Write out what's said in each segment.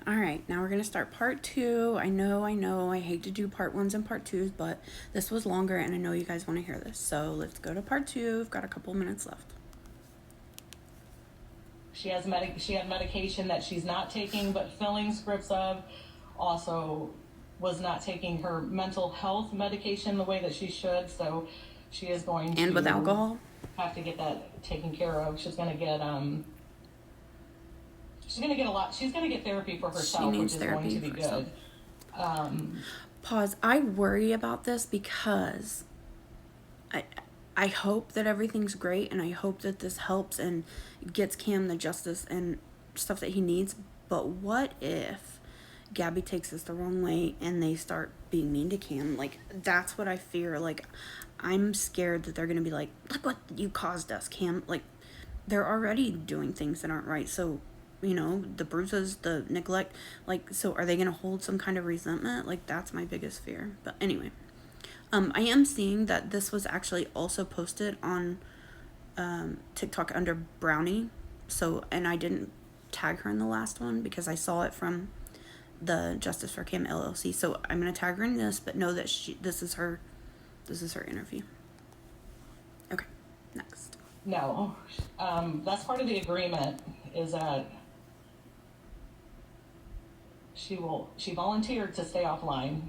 All right, now we're going to start part 2. I know, I hate to do part 1s and part 2s, but this was longer and I know you guys want to hear this. So let's go to part 2. We've got a couple minutes left. She had medication that she's not taking, but filling scripts of. Also was not taking her mental health medication the way that she should, so she is going to... And with alcohol? ...have to get that taken care of. She's going to get she's going to get a lot. She's going to get therapy for herself, which is going to be good. Pause. I worry about this because I hope that everything's great, and I hope that this helps and gets Cam the justice and stuff that he needs. But what if Gabi takes this the wrong way and they start being mean to Cam? Like, that's what I fear. Like, I'm scared that they're going to be like, look what you caused us, Cam. Like, they're already doing things that aren't right. So, you know, the bruises, the neglect, like, so are they going to hold some kind of resentment? Like, that's my biggest fear. But anyway, I am seeing that this was actually also posted on TikTok under Brownie. So, and I didn't tag her in the last one because I saw it from the Justice for Cam LLC. So I'm going to tag her in this, but know that this is her interview. Okay, next. No, that's part of the agreement, is that she volunteered to stay offline.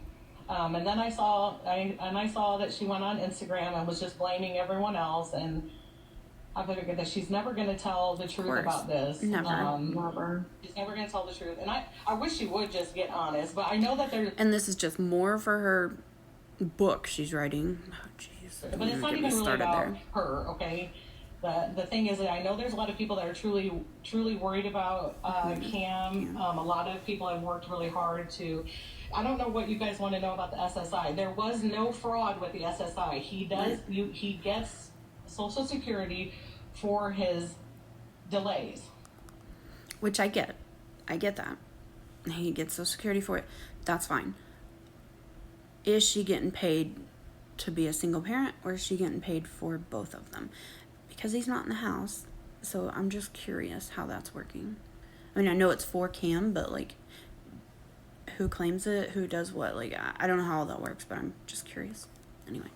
And then I saw that she went on Instagram and was just blaming everyone else, and I figured that she's never going to tell the truth about this. Never. She's never going to tell the truth. And I wish she would just get honest, but I know that And this is just more for her book she's writing. Oh, jeez. But it's not even really about her, okay? The thing is that I know there's a lot of people that are truly worried about Cam. A lot of people have worked really hard to... I don't know what you guys want to know about the SSI. There was no fraud with the SSI. He gets Social Security for his delays. Which I get. I get that. He gets Social Security for it. That's fine. Is she getting paid to be a single parent, or is she getting paid for both of them? Because he's not in the house. So I'm just curious how that's working. I mean, I know it's for Cam, but like, who claims it? Who does what? Like, I don't know how all that works, but I'm just curious. Anyway.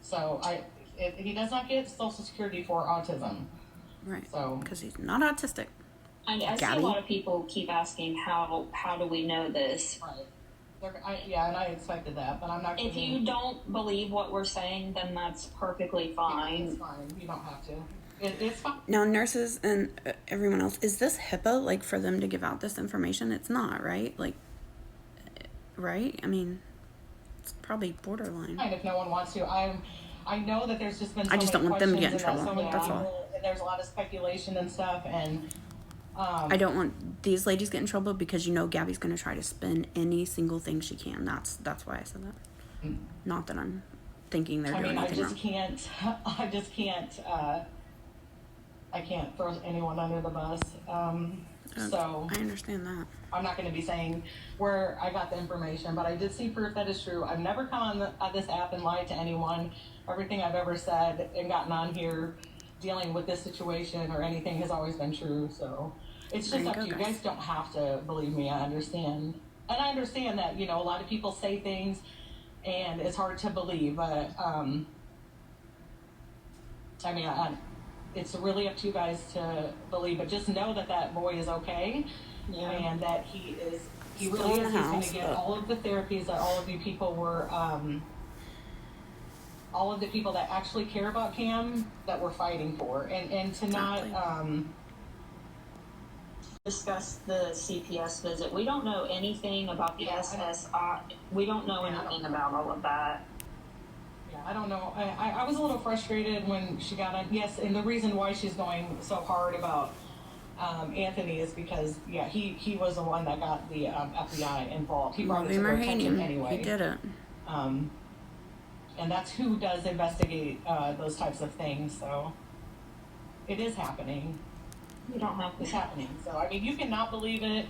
So he does not get Social Security for autism. Right. So because he's not autistic. I see a lot of people keep asking how do we know this? Right. And I expected that, but I'm not. If you don't believe what we're saying, then that's perfectly fine. It's fine. You don't have to. It's fine. Now, nurses and everyone else, is this HIPAA, like, for them to give out this information? It's not, right? Like, right? I mean, it's probably borderline. Fine if no one wants to. I know that there's just been so I just don't want them to get in trouble. That's all. And there's a lot of speculation and stuff, and I don't want these ladies to get in trouble because you know Gabi's going to try to spin any single thing she can. That's why I said that. Not that I'm thinking they're doing anything wrong. I can't throw anyone under the bus. So I understand that. I'm not going to be saying where I got the information, but I did see proof that is true. I've never come on this app and lied to anyone. Everything I've ever said and gotten on here dealing with this situation or anything has always been true. So it's just up to you. You guys don't have to believe me. I understand. And I understand that, you know, a lot of people say things and it's hard to believe, but I mean, it's really up to you guys to believe, but just know that that boy is okay. Yeah. And that he really is. He's going to get all of the therapies that all of you people were, all of the people that actually care about Cam that we're fighting for, and to not discuss the CPS visit. We don't know anything about the SSI. We don't know anything about all of that. Yeah, I don't know. I was a little frustrated when she got on. Yes, and the reason why she's going so hard about Anthony is because, yeah, he was the one that got the FBI involved. He brought it to their attention anyway. He did it. And that's who does investigate those types of things. So it is happening. You don't have to. It's happening. So, I mean, you cannot believe it.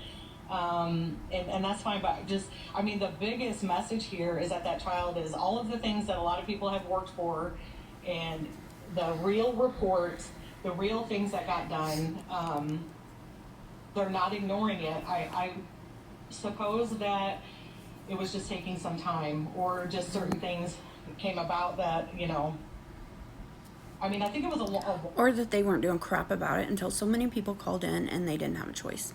And that's fine, but just, I mean, the biggest message here is that child is all of the things that a lot of people have worked for, and the real reports, the real things that got done, they're not ignoring it. I suppose that it was just taking some time, or just certain things came about that, you know, I mean, I think it was Or that they weren't doing crap about it until so many people called in and they didn't have a choice.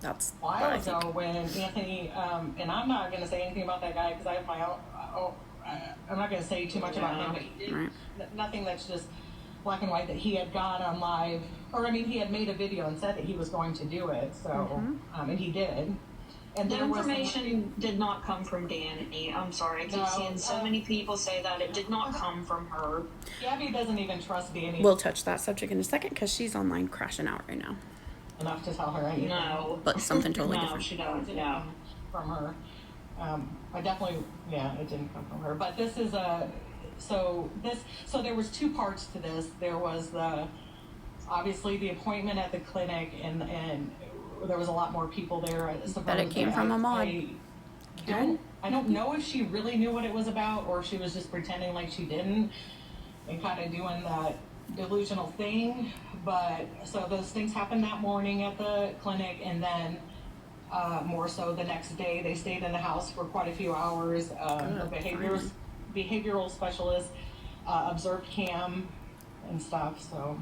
That's a while ago when Anthony, and I'm not going to say anything about that guy because I have my own, I'm not going to say too much about him, but he did nothing that's just black and white, that he had gone on live, or I mean, he had made a video and said that he was going to do it, so, and he did. And the information did not come from Danny. I'm sorry. I keep seeing so many people say that it did not come from her. Gabi doesn't even trust Danny. We'll touch that subject in a second because she's online crashing out right now. Enough to tell her anything. No. But something totally no, different. She doesn't. Yeah. From her. I definitely, yeah, it didn't come from her. But this is so there was two parts to this. There was obviously the appointment at the clinic, and there was a lot more people there. But it came from a mod. I don't know if she really knew what it was about, or if she was just pretending like she didn't and kind of doing that delusional thing. But so those things happened that morning at the clinic, and then more so the next day they stayed in the house for quite a few hours. The behavioral specialist observed Cam and stuff. So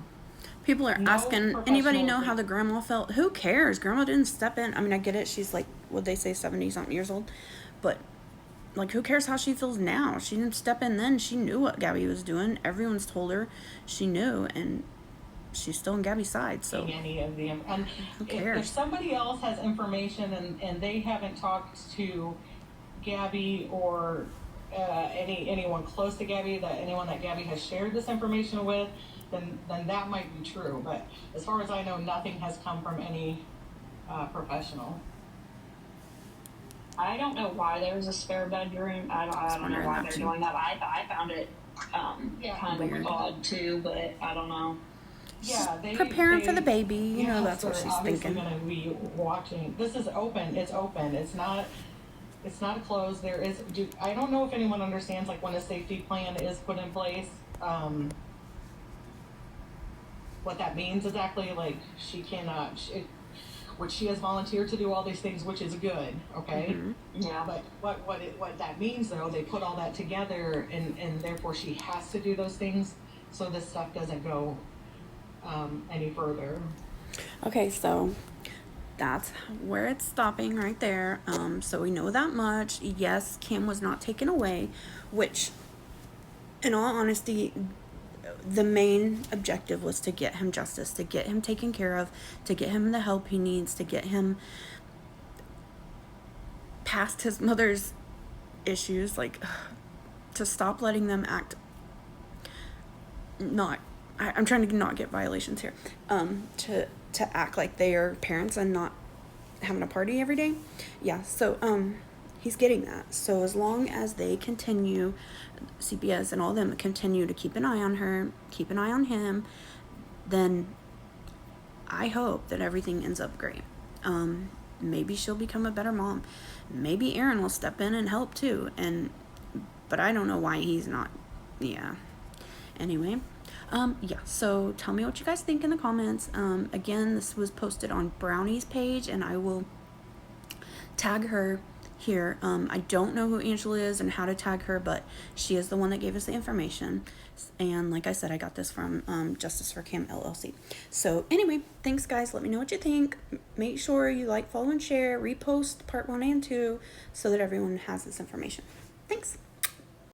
people are asking, anybody know how the grandma felt? Who cares? Grandma didn't step in. I mean, I get it. She's like, would they say 70-something years old? But, like, who cares how she feels now? She didn't step in then. She knew what Gabi was doing. Everyone's told her. She knew, and she's still on Gabi's side, so any of them. And who cares? If somebody else has information and they haven't talked to Gabi or anyone close to Gabi, anyone that Gabi has shared this information with, then that might be true. But as far as I know, nothing has come from any professional. I don't know why there's a spare bedroom. I don't know why they're doing that. I found it kind of odd too, but I don't know. Yeah, preparing for the baby. You know, that's what she's thinking. Going to be watching. This is open. It's open. It's not closed. There is. I don't know if anyone understands, like, when a safety plan is put in place. What that means exactly, like, she cannot, which she has volunteered to do all these things, which is good, okay? Yeah. But what that means, though, they put all that together, and therefore she has to do those things, so this stuff doesn't go any further. Okay, so that's where it's stopping right there. So we know that much. Yes, Cam was not taken away, which, in all honesty, the main objective was to get him justice, to get him taken care of, to get him the help he needs, to get him past his mother's issues, like, to stop letting them act I'm trying to not get violations here, to act like they are parents and not having a party every day. Yeah, so he's getting that. So as long as they continue, CPS and all them continue to keep an eye on her, keep an eye on him, then I hope that everything ends up great. Maybe she'll become a better mom. Maybe Aaron will step in and help too. But I don't know why he's not. Yeah. Anyway, yeah, so tell me what you guys think in the comments. Again, this was posted on Brownie's page, and I will tag her here. I don't know who Angela is and how to tag her, but she is the one that gave us the information. And like I said, I got this from Justice for Cam LLC. So anyway, thanks guys. Let me know what you think. Make sure you like, follow, and share. Repost part 1 and 2 so that everyone has this information. Thanks.